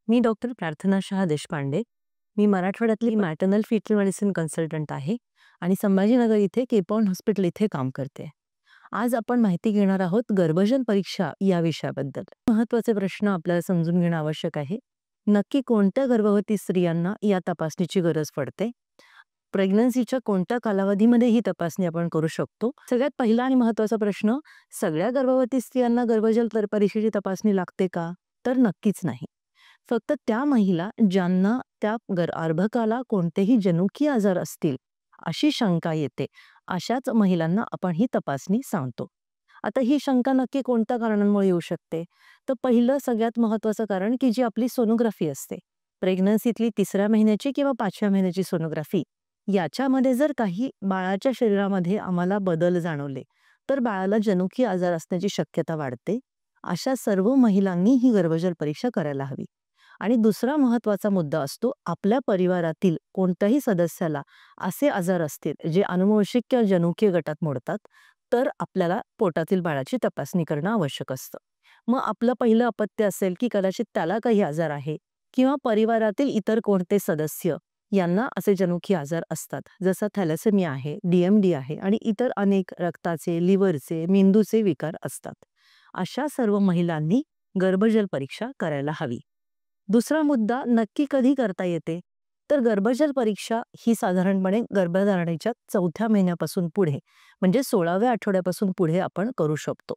मी doctor प्रार्थना शाह देशपांडे. मी मराठवाड्यातली maternal foetal medicine consultant आहे आणि संभाजीनगर इथे केपॉन हॉस्पिटल इथे काम करते. आज आपण माहिती घेणार आहोत गर्भजन परीक्षा या विषयाबद्दल. महत्त्वाचे प्रश्न आपल्याला समजून घेणं आवश्यक आहे. नक्की कोणत्या गर्भवती स्त्रियांना या तपासणीची गरज पडते? प्रेग्नन्सीच्या कोणत्या कालावधीमध्ये ही तपासणी आपण करू शकतो? सगळ्यात पहिला आणि महत्त्वाचा प्रश्न, सगळ्या गर्भवती स्त्रियांना गर्भजल परीक्षेची तपासणी लागते का? तर नक्कीच नाही. फक्त त्या महिला ज्यांना त्या अर्भकाला कोणतेही जनुकीय आजार असतील अशी शंका येते, अशाच महिलांना आपण ही तपासणी सांगतो. आता ही शंका नक्की कोणत्या कारणांमुळे येऊ शकते? तर पहिलं सगळ्यात महत्त्वाचं कारण की जी आपली सोनोग्राफी असते, प्रेग्नन्सीतली 3ऱ्या महिन्याची किंवा 5व्या महिन्याची सोनोग्राफी, याच्यामध्ये जर काही बाळाच्या शरीरामध्ये आम्हाला बदल जाणवले तर बाळाला जनुकीय आजार असण्याची शक्यता वाढते. अशा सर्व महिलांनी ही गर्भजल परीक्षा करायला हवी. आणि दुसरा महत्त्वाचा मुद्दा असतो, आपल्या परिवारातील कोणत्याही सदस्याला असे आजार असतील जे अनुवंशिक किंवा जनुकीय गटात मोडतात, तर आपल्याला पोटातील बाळाची तपासणी करणं आवश्यक असतं. मग आपलं पहिलं अपत्य असेल की कदाचित त्याला काही आजार आहे किंवा परिवारातील इतर कोणते सदस्य यांना असे जनुकीय आजार असतात, जसं थॅलेसेमिया आहे, DMD आहे आणि इतर अनेक रक्ताचे, लिव्हरचे, मेंदूचे विकार असतात. अशा सर्व महिलांनी गर्भजल परीक्षा करायला हवी. दुसरा मुद्दा, नक्की कधी करता येते? तर गर्भजल परीक्षा ही साधारणपणे गर्भधारणेच्या 4थ्या महिन्यापासून पुढे म्हणजे 16व्या आठवड्यापासून पुढे आपण करू शकतो.